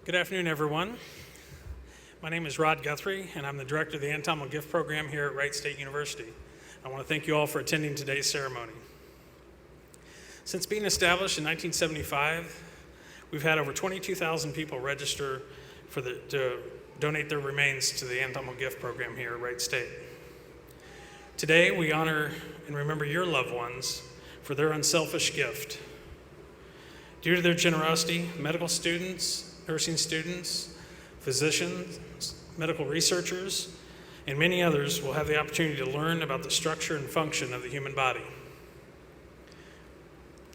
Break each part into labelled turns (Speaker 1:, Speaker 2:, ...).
Speaker 1: Good afternoon, everyone. My name is Rod Guthrie, and I'm the director of the Anatomical Gift Program here at Wright State University. I want to thank you all for attending today's ceremony. Since being established in 1975, we've had over 22,000 people register to donate their remains to the Anatomical Gift Program here at Wright State. Today, we honor and remember your loved ones for their unselfish gift. Due to their generosity, medical students, nursing students, physicians, medical researchers, and many others will have the opportunity to learn about the structure and function of the human body.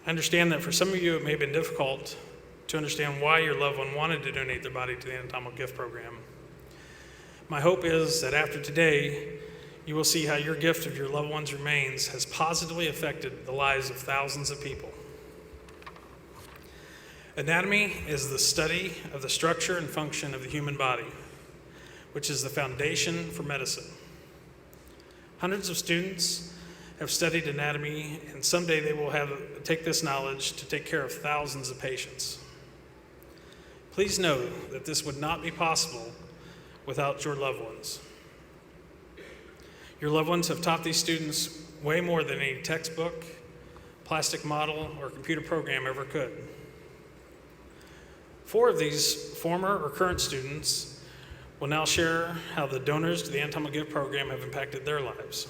Speaker 1: I understand that for some of you it may have been difficult to understand why your loved one wanted to donate their body to the Anatomical Gift Program. My hope is that after today, you will see how your gift of your loved one's remains has positively affected the lives of thousands of people. Anatomy is the study of the structure and function of the human body, which is the foundation for medicine. Hundreds of students have studied anatomy, and someday they will take this knowledge to take care of thousands of patients. Please know that this would not be possible without your loved ones. Your loved ones have taught these students way more than any textbook, plastic model, or computer program ever could. 4 of these former or current students will now share how the donors to the Anatomical Gift Program have impacted their lives.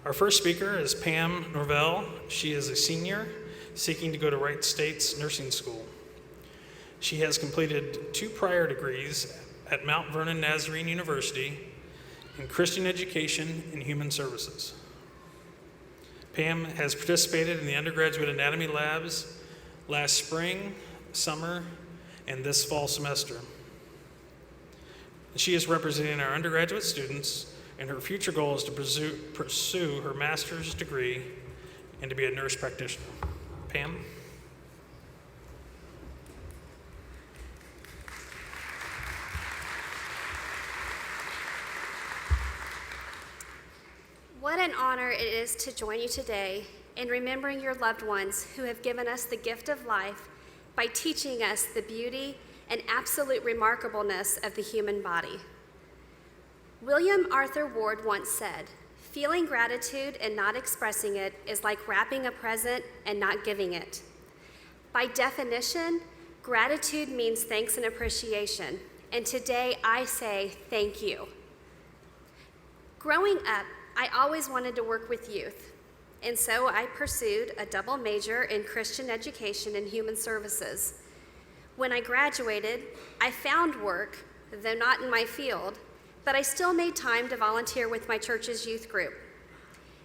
Speaker 1: Our first speaker is Pam Norvell. She is a senior seeking to go to Wright State's nursing school. She has completed 2 prior degrees at Mount Vernon Nazarene University in Christian Education and Human Services. Pam has participated in the undergraduate anatomy labs last spring, summer, and this fall semester. She is representing our undergraduate students, and her future goal is to pursue her master's degree and to be a nurse practitioner. Pam?
Speaker 2: What an honor it is to join you today in remembering your loved ones who have given us the gift of life by teaching us the beauty and absolute remarkableness of the human body. William Arthur Ward once said, "Feeling gratitude and not expressing it is like wrapping a present and not giving it." By definition, gratitude means thanks and appreciation, and today I say thank you. Growing up, I always wanted to work with youth, and so I pursued a double major in Christian Education and Human Services. When I graduated, I found work, though not in my field, but I still made time to volunteer with my church's youth group.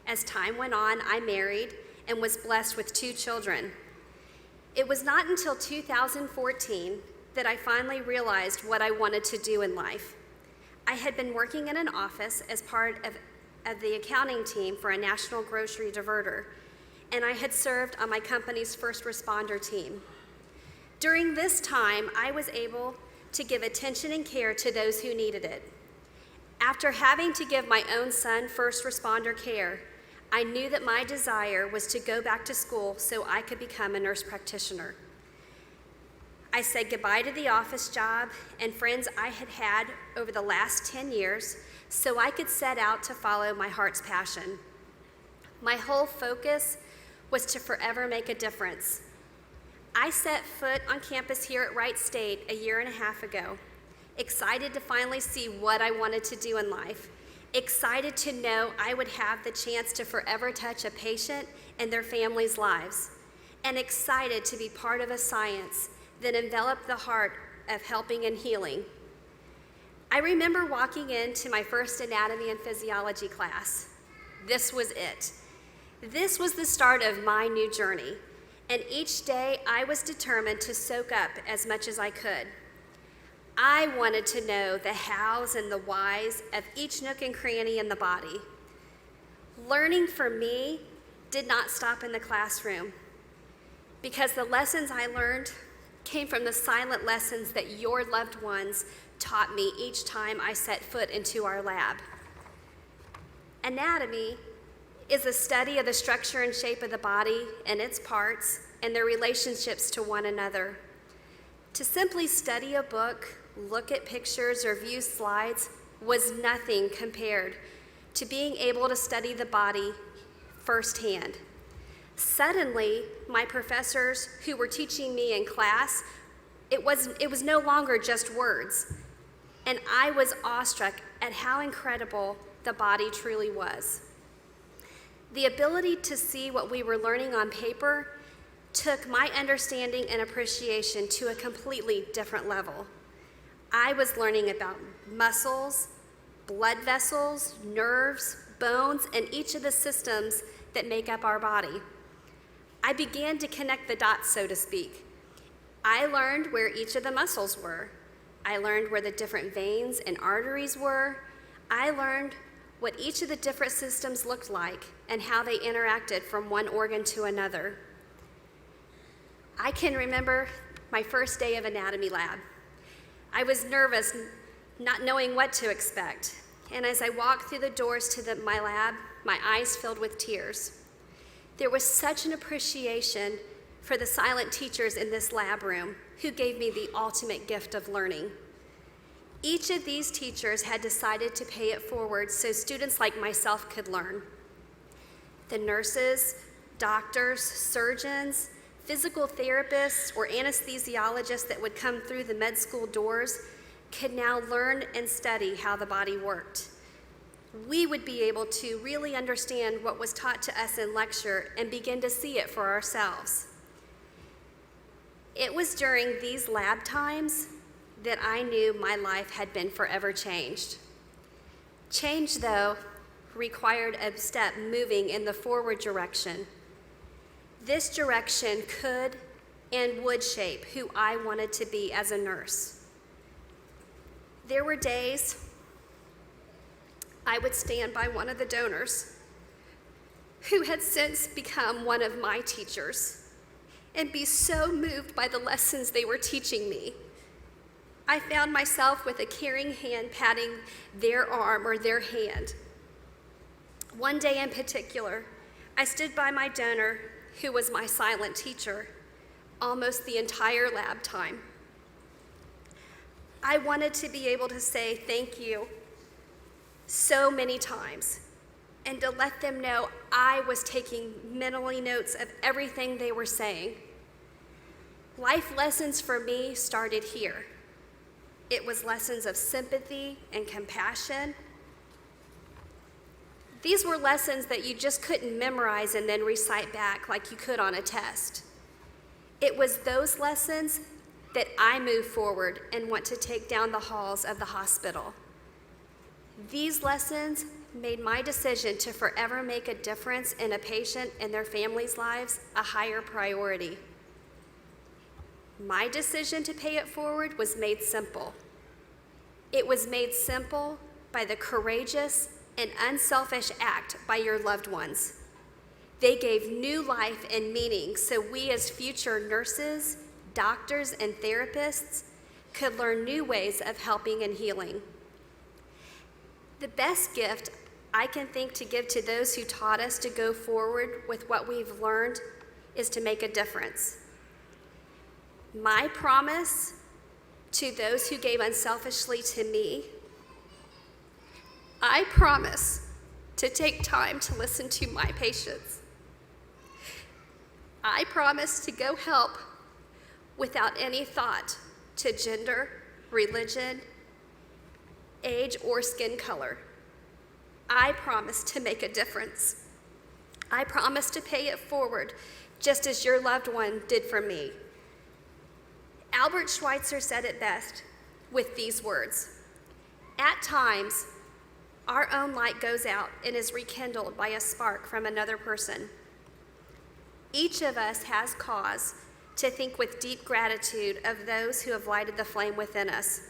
Speaker 2: As time went on, I married and was blessed with 2 children. It was not until 2014 that I finally realized what I wanted to do in life. I had been working in an office as part of the accounting team for a national grocery diverter, and I had served on my company's first responder team. During this time, I was able to give attention and care to those who needed it. After having to give my own son first responder care, I knew that my desire was to go back to school so I could become a nurse practitioner. I said goodbye to the office job and friends I had had over the last 10 years so I could set out to follow my heart's passion. My whole focus was to forever make a difference. I set foot on campus here at Wright State a year and a half ago, excited to finally see what I wanted to do in life, excited to know I would have the chance to forever touch a patient and their families' lives, and excited to be part of a science that enveloped the heart of helping and healing. I remember walking into my first anatomy and physiology class. This was it. This was the start of my new journey, and each day I was determined to soak up as much as I could. I wanted to know the hows and the whys of each nook and cranny in the body. Learning for me did not stop in the classroom, because the lessons I learned came from the silent lessons that your loved ones taught me each time I set foot into our lab. Anatomy is a study of the structure and shape of the body and its parts and their relationships to one another. To simply study a book, look at pictures, or view slides was nothing compared to being able to study the body firsthand. Suddenly, my professors who were teaching me in class, it was no longer just words, and I was awestruck at how incredible the body truly was. The ability to see what we were learning on paper took my understanding and appreciation to a completely different level. I was learning about muscles, blood vessels, nerves, bones, and each of the systems that make up our body. I began to connect the dots, so to speak. I learned where each of the muscles were. I learned where the different veins and arteries were. I learned what each of the different systems looked like and how they interacted from one organ to another. I can remember my first day of anatomy lab. I was nervous, not knowing what to expect. And as I walked through the doors to my lab, my eyes filled with tears. There was such an appreciation for the silent teachers in this lab room who gave me the ultimate gift of learning. Each of these teachers had decided to pay it forward so students like myself could learn. The nurses, doctors, surgeons, physical therapists, or anesthesiologists that would come through the med school doors could now learn and study how the body worked. We would be able to really understand what was taught to us in lecture and begin to see it for ourselves. It was during these lab times that I knew my life had been forever changed. Change, though, required a step moving in the forward direction. This direction could and would shape who I wanted to be as a nurse. There were days I would stand by one of the donors who had since become one of my teachers and be so moved by the lessons they were teaching me. I found myself with a caring hand patting their arm or their hand. One day in particular, I stood by my donor, who was my silent teacher, almost the entire lab time. I wanted to be able to say thank you so many times and to let them know I was taking mentally notes of everything they were saying. Life lessons for me started here. It was lessons of sympathy and compassion. These were lessons that you just couldn't memorize and then recite back like you could on a test. It was those lessons that I move forward and want to take down the halls of the hospital. These lessons made my decision to forever make a difference in a patient and their families' lives a higher priority. My decision to pay it forward was made simple. It was made simple by the courageous and unselfish act by your loved ones. They gave new life and meaning so we as future nurses, doctors, and therapists could learn new ways of helping and healing. The best gift I can think to give to those who taught us to go forward with what we've learned is to make a difference. My promise to those who gave unselfishly to me, I promise to take time to listen to my patients. I promise to go help without any thought to gender, religion, age, or skin color. I promise to make a difference. I promise to pay it forward just as your loved one did for me. Albert Schweitzer said it best with these words: "At times, our own light goes out and is rekindled by a spark from another person. Each of us has cause to think with deep gratitude of those who have lighted the flame within us.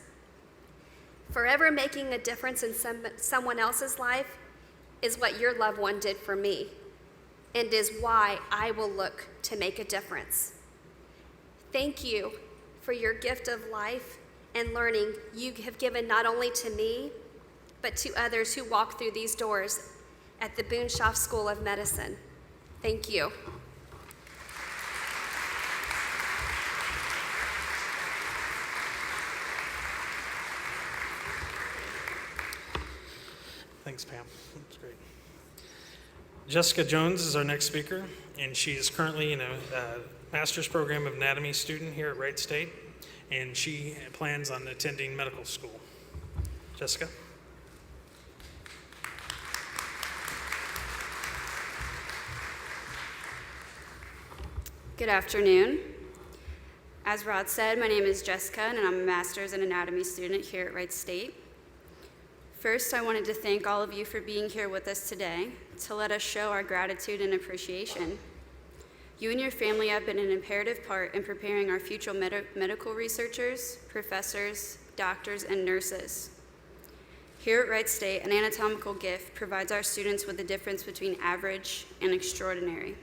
Speaker 2: Forever making a difference in someone else's life is what your loved one did for me, and is why I will look to make a difference. Thank you for your gift of life and learning you have given not only to me, but to others who walk through these doors at the Boonshoft School of Medicine. Thank you."
Speaker 1: Thanks, Pam. That's great. Jessica Jones is our next speaker, and she is currently in a master's program of anatomy student here at Wright State, and she plans on attending medical school. Jessica?
Speaker 3: Good afternoon. As Rod said, my name is Jessica, and I'm a master's in anatomy student here at Wright State. First, I wanted to thank all of you for being here with us today to let us show our gratitude and appreciation. You and your family have been an imperative part in preparing our future medical researchers, professors, doctors, and nurses. Here at Wright State, an anatomical gift provides our students with the difference between average and extraordinary.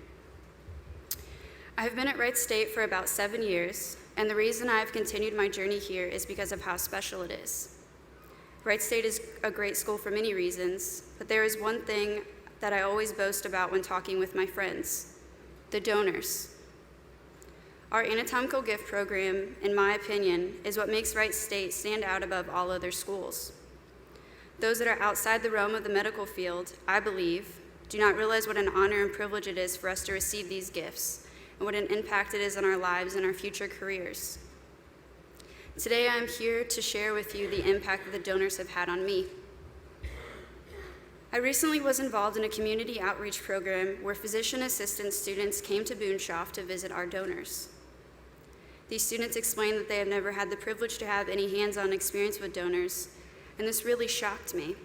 Speaker 3: I have been at Wright State for about 7 years, and the reason I have continued my journey here is because of how special it is. Wright State is a great school for many reasons, but there is one thing that I always boast about when talking with my friends: the donors. Our Anatomical Gift Program, in my opinion, is what makes Wright State stand out above all other schools. Those that are outside the realm of the medical field, I believe, do not realize what an honor and privilege it is for us to receive these gifts, and what an impact it is on our lives and our future careers. Today, I am here to share with you the impact that the donors have had on me. I recently was involved in a community outreach program where physician assistant students came to Boonshoft to visit our donors. These students explained that they have never had the privilege to have any hands-on experience with donors, and this really shocked me.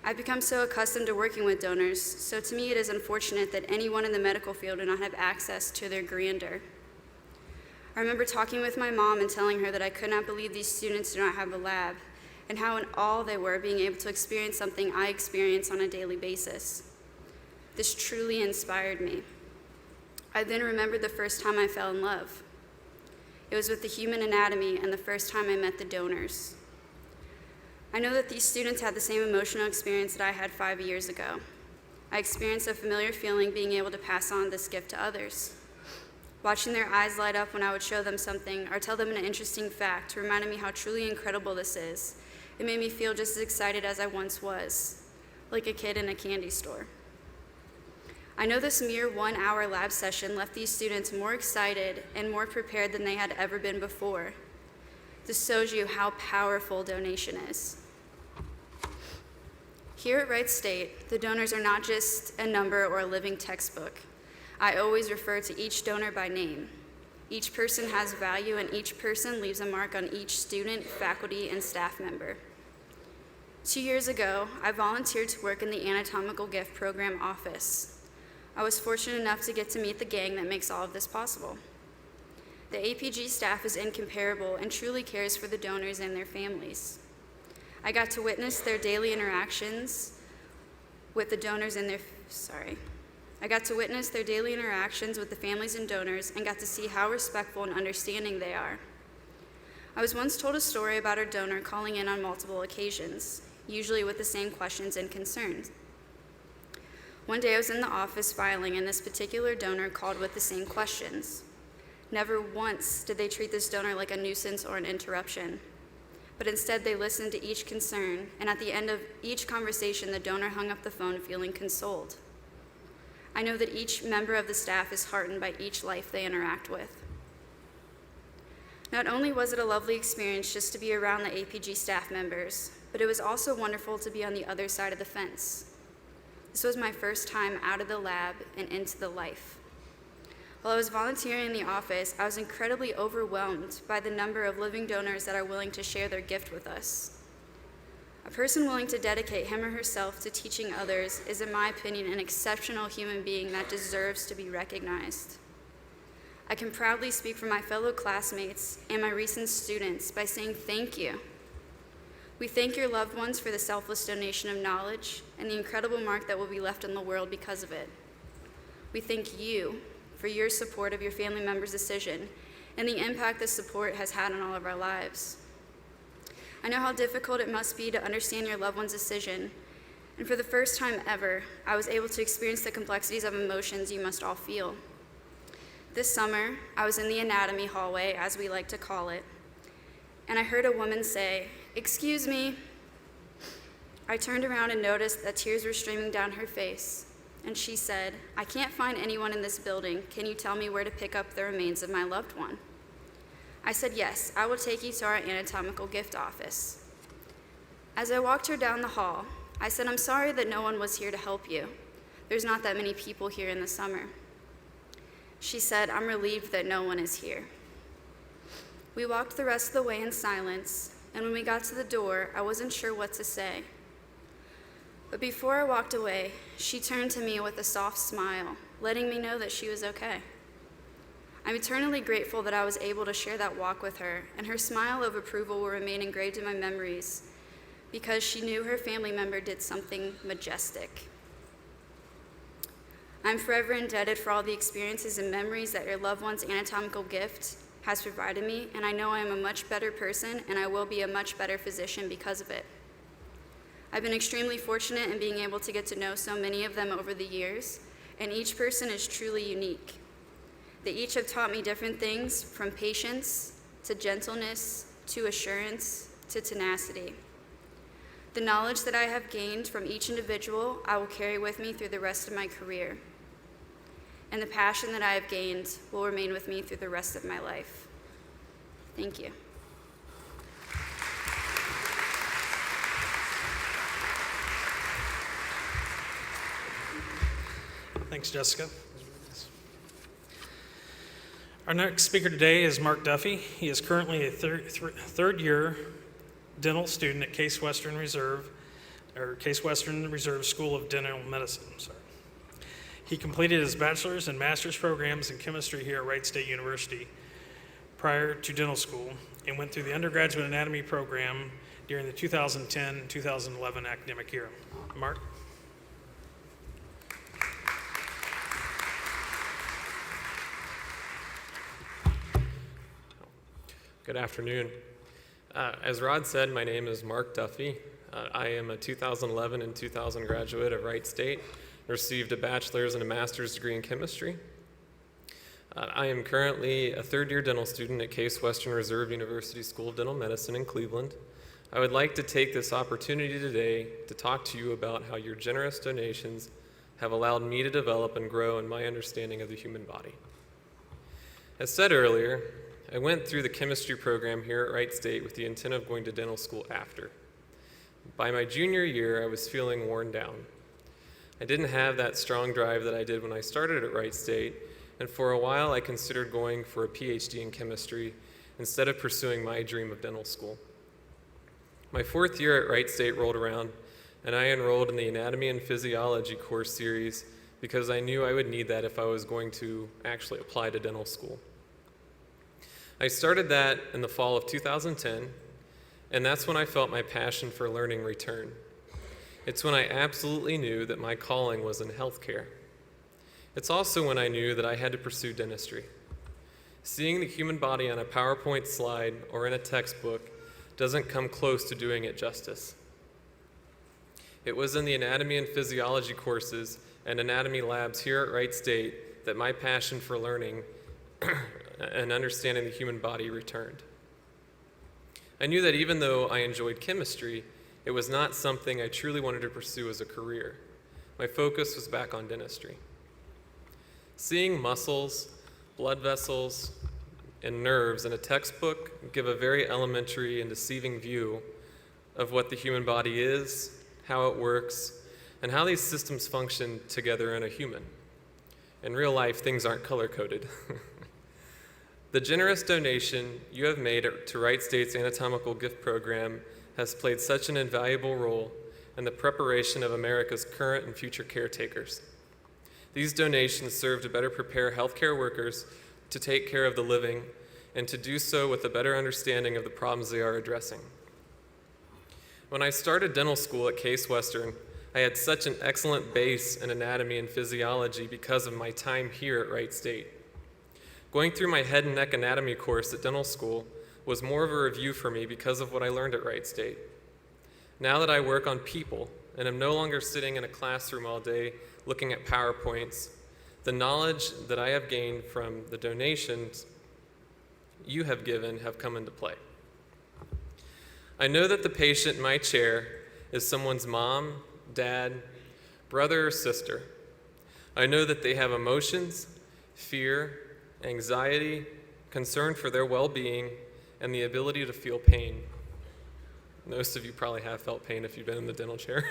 Speaker 3: I've become so accustomed to working with donors, so to me it is unfortunate that anyone in the medical field do not have access to their grandeur. I remember talking with my mom and telling her that I could not believe these students do not have a lab, and how in awe they were being able to experience something I experience on a daily basis. This truly inspired me. I then remembered the first time I fell in love. It was with the human anatomy and the first time I met the donors. I know that these students had the same emotional experience that I had 5 years ago. I experienced a familiar feeling being able to pass on this gift to others. Watching their eyes light up when I would show them something or tell them an interesting fact reminded me how truly incredible this is. It made me feel just as excited as I once was, like a kid in a candy store. I know this mere 1-hour lab session left these students more excited and more prepared than they had ever been before. This shows you how powerful donation is. Here at Wright State, the donors are not just a number or a living textbook. I always refer to each donor by name. Each person has value, and each person leaves a mark on each student, faculty, and staff member. 2 years ago, I volunteered to work in the Anatomical Gift Program office. I was fortunate enough to get to meet the gang that makes all of this possible. The APG staff is incomparable and truly cares for the donors and their families. I got to witness their daily interactions with the donors and I got to witness their daily interactions with the families and donors and got to see how respectful and understanding they are. I was once told a story about a donor calling in on multiple occasions, usually with the same questions and concerns. One day I was in the office filing, and this particular donor called with the same questions. Never once did they treat this donor like a nuisance or an interruption, but instead they listened to each concern, and at the end of each conversation, the donor hung up the phone feeling consoled. I know that each member of the staff is heartened by each life they interact with. Not only was it a lovely experience just to be around the APG staff members, but it was also wonderful to be on the other side of the fence. This was my first time out of the lab and into the life. While I was volunteering in the office, I was incredibly overwhelmed by the number of living donors that are willing to share their gift with us. A person willing to dedicate him or herself to teaching others is, in my opinion, an exceptional human being that deserves to be recognized. I can proudly speak for my fellow classmates and my recent students by saying thank you. We thank your loved ones for the selfless donation of knowledge and the incredible mark that will be left in the world because of it. We thank you for your support of your family member's decision and the impact this support has had on all of our lives. I know how difficult it must be to understand your loved one's decision, and for the first time ever, I was able to experience the complexities of emotions you must all feel. This summer, I was in the anatomy hallway, as we like to call it, and I heard a woman say, "Excuse me." I turned around and noticed that tears were streaming down her face, and she said, "I can't find anyone in this building. Can you tell me where to pick up the remains of my loved one?" I said, "Yes, I will take you to our anatomical gift office." As I walked her down the hall, I said, "I'm sorry that no one was here to help you. There's not that many people here in the summer." She said, "I'm relieved that no one is here." We walked the rest of the way in silence, and when we got to the door, I wasn't sure what to say. But before I walked away, she turned to me with a soft smile, letting me know that she was okay. I'm eternally grateful that I was able to share that walk with her, and her smile of approval will remain engraved in my memories because she knew her family member did something majestic. I'm forever indebted for all the experiences and memories that your loved one's anatomical gift has provided me, and I know I am a much better person, and I will be a much better physician because of it. I've been extremely fortunate in being able to get to know so many of them over the years, and each person is truly unique. They each have taught me different things, from patience to gentleness to assurance to tenacity. The knowledge that I have gained from each individual I will carry with me through the rest of my career, and the passion that I have gained will remain with me through the rest of my life. Thank you.
Speaker 1: Thanks, Jessica. Our next speaker today is Mark Duffy. He is currently a third-year dental student at Case Western Reserve School of Dental Medicine. He completed his bachelor's and master's programs in chemistry here at Wright State University prior to dental school, and went through the undergraduate anatomy program during the 2010-2011 academic year. Mark?
Speaker 4: Good afternoon. As Rod said, my name is Mark Duffy. I am a 2011 and 2000 graduate of Wright State, received a bachelor's and a master's degree in chemistry. I am currently a third-year dental student at Case Western Reserve University School of Dental Medicine in Cleveland. I would like to take this opportunity today to talk to you about how your generous donations have allowed me to develop and grow in my understanding of the human body. As said earlier, I went through the chemistry program here at Wright State with the intent of going to dental school after. By my junior year, I was feeling worn down. I didn't have that strong drive that I did when I started at Wright State, and for a while I considered going for a PhD in chemistry instead of pursuing my dream of dental school. My fourth year at Wright State rolled around, and I enrolled in the Anatomy and Physiology course series because I knew I would need that if I was going to actually apply to dental school. I started that in the fall of 2010, and that's when I felt my passion for learning return. It's when I absolutely knew that my calling was in healthcare. It's also when I knew that I had to pursue dentistry. Seeing the human body on a PowerPoint slide or in a textbook doesn't come close to doing it justice. It was in the anatomy and physiology courses and anatomy labs here at Wright State that my passion for learning and understanding the human body returned. I knew that even though I enjoyed chemistry, it was not something I truly wanted to pursue as a career. My focus was back on dentistry. Seeing muscles, blood vessels, and nerves in a textbook give a very elementary and deceiving view of what the human body is, how it works, and how these systems function together in a human. In real life, things aren't color-coded. The generous donation you have made to Wright State's Anatomical Gift Program has played such an invaluable role in the preparation of America's current and future caretakers. These donations serve to better prepare healthcare workers to take care of the living and to do so with a better understanding of the problems they are addressing. When I started dental school at Case Western, I had such an excellent base in anatomy and physiology because of my time here at Wright State. Going through my head and neck anatomy course at dental school was more of a review for me because of what I learned at Wright State. Now that I work on people and am no longer sitting in a classroom all day looking at PowerPoints, the knowledge that I have gained from the donations you have given have come into play. I know that the patient in my chair is someone's mom, dad, brother, or sister. I know that they have emotions, fear, anxiety, concern for their well-being, and the ability to feel pain. Most of you probably have felt pain if you've been in the dental chair.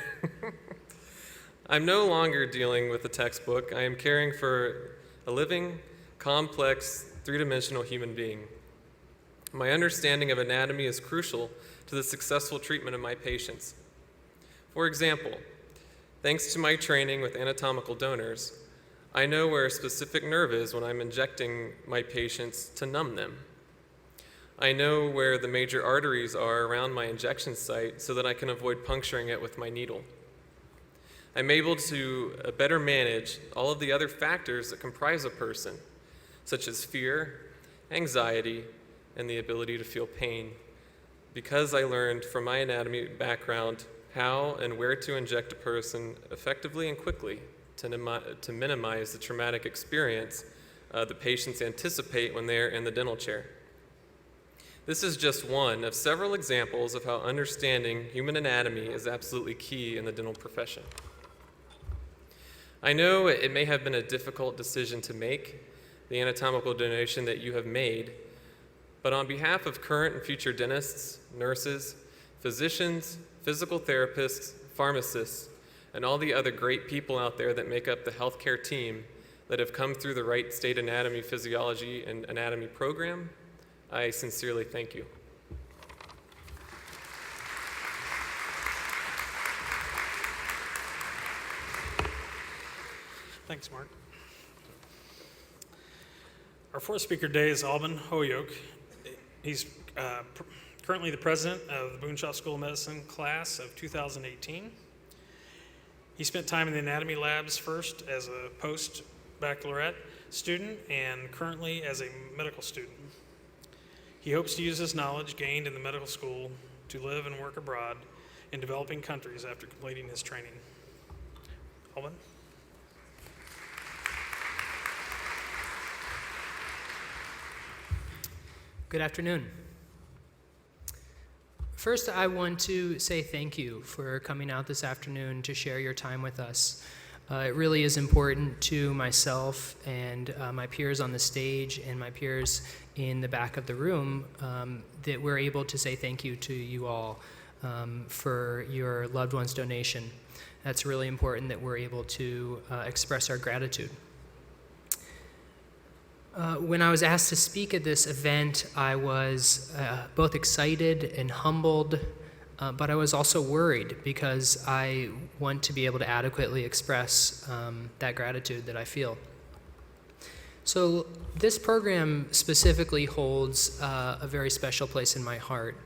Speaker 4: I'm no longer dealing with a textbook. I am caring for a living, complex, three-dimensional human being. My understanding of anatomy is crucial to the successful treatment of my patients. For example, thanks to my training with anatomical donors, I know where a specific nerve is when I'm injecting my patients to numb them. I know where the major arteries are around my injection site so that I can avoid puncturing it with my needle. I'm able to better manage all of the other factors that comprise a person, such as fear, anxiety, and the ability to feel pain, because I learned from my anatomy background how and where to inject a person effectively and quickly to minimize the traumatic experience the patients anticipate when they're in the dental chair. This is just one of several examples of how understanding human anatomy is absolutely key in the dental profession. I know it may have been a difficult decision to make, the anatomical donation that you have made, but on behalf of current and future dentists, nurses, physicians, physical therapists, pharmacists, and all the other great people out there that make up the healthcare team that have come through the Wright State Anatomy, Physiology, and Anatomy program, I sincerely thank you.
Speaker 1: Thanks, Mark. Our fourth speaker today is Alvin Holyoke. He's currently the president of the Boonshoft School of Medicine class of 2018. He spent time in the anatomy labs first as a post-baccalaureate student and currently as a medical student. He hopes to use his knowledge gained in the medical school to live and work abroad in developing countries after completing his training. Alvin?
Speaker 5: Good afternoon. First, I want to say thank you for coming out this afternoon to share your time with us. It really is important to myself and my peers on the stage and my peers in the back of the room that we're able to say thank you to you all for your loved one's donation. That's really important that we're able to express our gratitude. When I was asked to speak at this event, I was both excited and humbled, but I was also worried because I want to be able to adequately express that gratitude that I feel. So this program specifically holds a very special place in my heart.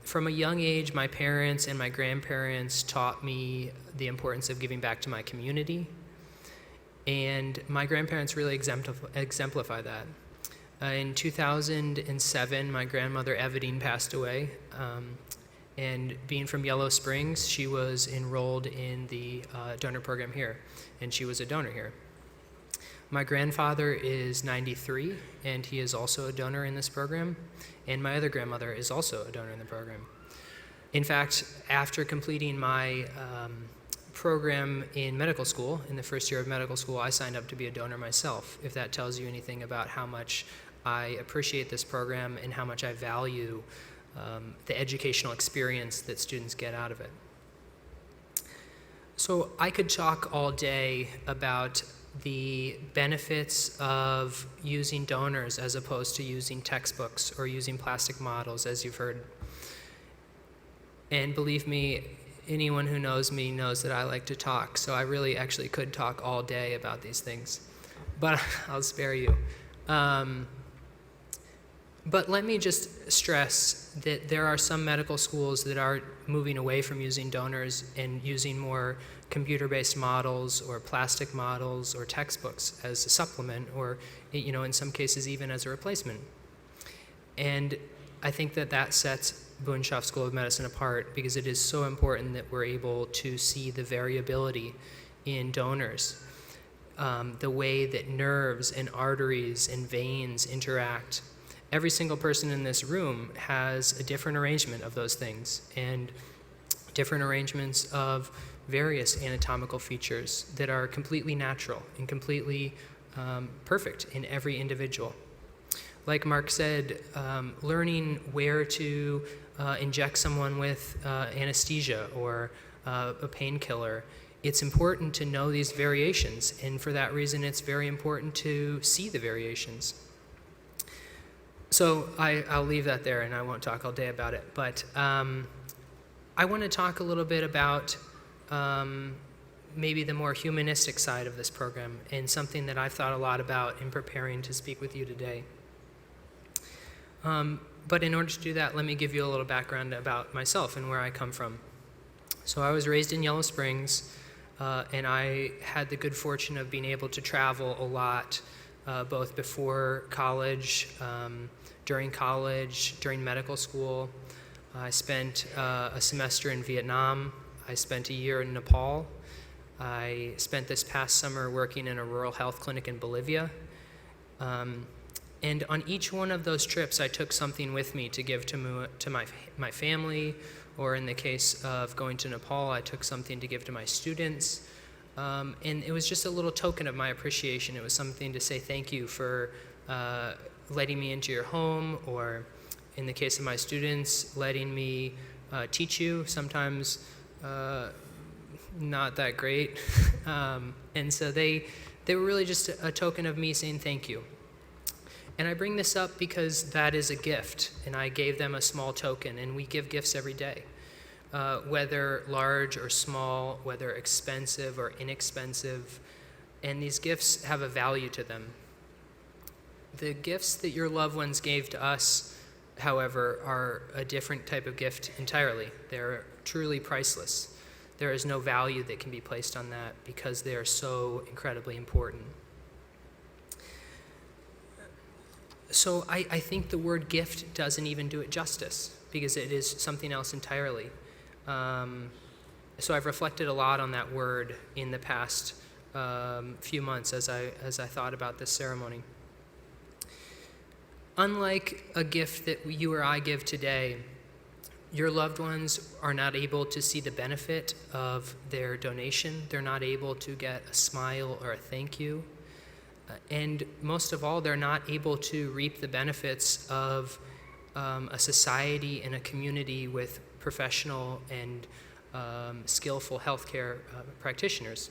Speaker 5: From a young age, my parents and my grandparents taught me the importance of giving back to my community. And my grandparents really exemplify that. In 2007, my grandmother Evadine passed away. And being from Yellow Springs, she was enrolled in the donor program here, and she was a donor here. My grandfather is 93, and he is also a donor in this program. And my other grandmother is also a donor in the program. In fact, after completing my program in medical school, in the first year of medical school, I signed up to be a donor myself, if that tells you anything about how much I appreciate this program and how much I value the educational experience that students get out of it. So I could talk all day about the benefits of using donors as opposed to using textbooks or using plastic models, as you've heard. And believe me, anyone who knows me knows that I like to talk, so I really actually could talk all day about these things, but I'll spare you. But let me just stress that there are some medical schools that are moving away from using donors and using more computer-based models or plastic models or textbooks as a supplement, or in some cases even as a replacement. And I think that sets Boonshoft School of Medicine apart because it is so important that we're able to see the variability in donors, the way that nerves and arteries and veins interact. Every single person in this room has a different arrangement of those things, and different arrangements of various anatomical features that are completely natural and completely perfect in every individual. Like Mark said, learning where to inject someone with anesthesia or a painkiller, it's important to know these variations, and for that reason it's very important to see the variations. So I'll leave that there and I won't talk all day about it, but I want to talk a little bit about maybe the more humanistic side of this program, and something that I've thought a lot about in preparing to speak with you today. But in order to do that, let me give you a little background about myself and where I come from. So I was raised in Yellow Springs, and I had the good fortune of being able to travel a lot, both before college, during medical school. I spent a semester in Vietnam. I spent a year in Nepal. I spent this past summer working in a rural health clinic in Bolivia. And on each one of those trips, I took something with me to give to my family, or in the case of going to Nepal, I took something to give to my students. And it was just a little token of my appreciation. It was something to say thank you for letting me into your home, or in the case of my students, letting me teach you, sometimes not that great. And so they were really just a token of me saying thank you. And I bring this up because that is a gift, and I gave them a small token, and we give gifts every day, whether large or small, whether expensive or inexpensive, and these gifts have a value to them. The gifts that your loved ones gave to us, however, are a different type of gift entirely. They're truly priceless. There is no value that can be placed on that because they are so incredibly important. So I think the word gift doesn't even do it justice, because it is something else entirely. So I've reflected a lot on that word in the past few months as I thought about this ceremony. Unlike a gift that you or I give today, your loved ones are not able to see the benefit of their donation. They're not able to get a smile or a thank you. And most of all, they're not able to reap the benefits of a society and a community with professional and skillful healthcare practitioners.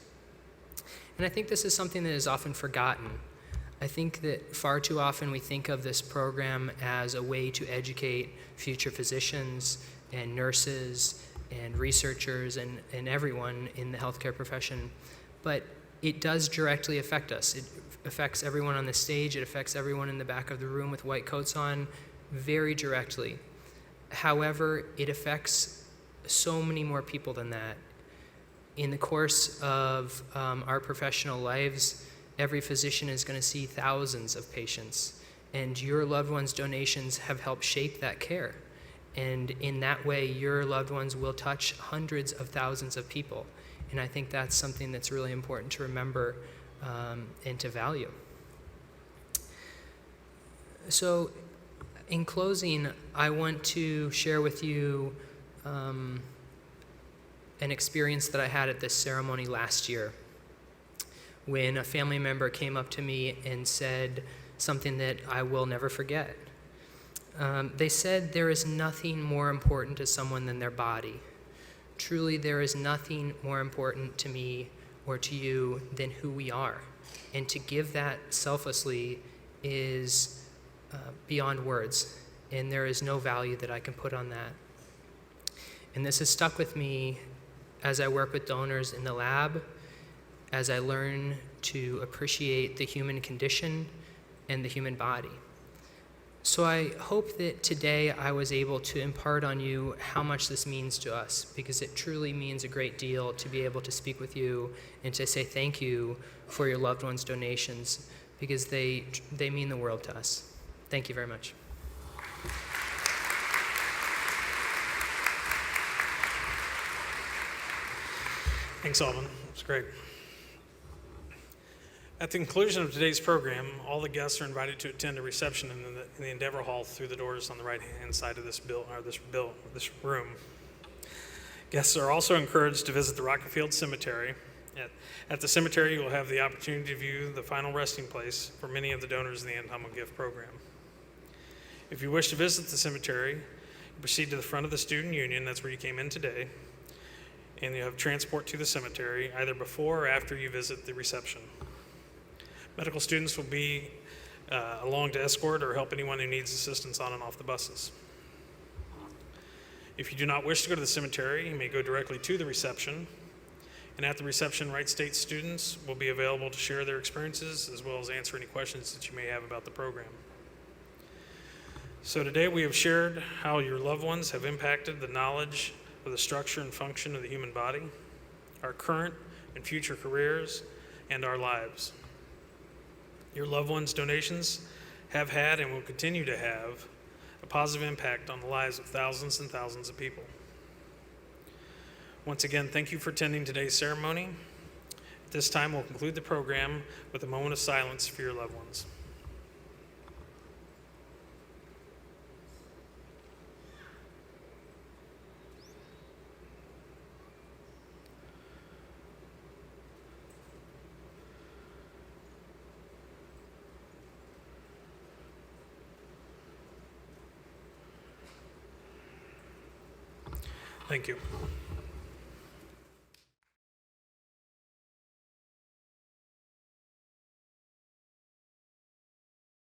Speaker 5: And I think this is something that is often forgotten. I think that far too often we think of this program as a way to educate future physicians and nurses and researchers and everyone in the healthcare profession. But it does directly affect us. It affects everyone on the stage. It affects everyone in the back of the room with white coats on very directly. However, it affects so many more people than that. In the course of our professional lives, every physician is going to see thousands of patients, and your loved ones' donations have helped shape that care. And in that way, your loved ones will touch hundreds of thousands of people. And I think that's something that's really important to remember and to value. So in closing, I want to share with you an experience that I had at this ceremony last year, when a family member came up to me and said something that I will never forget. They said, "There is nothing more important to someone than their body. Truly, there is nothing more important to me or to you than who we are. And to give that selflessly is beyond words, and there is no value that I can put on that." And this has stuck with me as I work with donors in the lab, as I learn to appreciate the human condition and the human body. So I hope that today I was able to impart on you how much this means to us, because it truly means a great deal to be able to speak with you and to say thank you for your loved ones' donations, because they mean the world to us. Thank you very much.
Speaker 1: Thanks, Alvin. It's great. At the conclusion of today's program, all the guests are invited to attend a reception in the Endeavor Hall through the doors on the right-hand side of this room. Guests are also encouraged to visit the Rockefield Cemetery. At the cemetery, you will have the opportunity to view the final resting place for many of the donors of the Anatomical Gift Program. If you wish to visit the cemetery, you proceed to the front of the Student Union, that's where you came in today, and you have transport to the cemetery either before or after you visit the reception. Medical students will be along to escort or help anyone who needs assistance on and off the buses. If you do not wish to go to the cemetery, you may go directly to the reception. And at the reception, Wright State students will be available to share their experiences as well as answer any questions that you may have about the program. So today we have shared how your loved ones have impacted the knowledge of the structure and function of the human body, our current and future careers, and our lives. Your loved ones' donations have had and will continue to have a positive impact on the lives of thousands and thousands of people. Once again, thank you for attending today's ceremony. At this time, we'll conclude the program with a moment of silence for your loved ones. Thank you.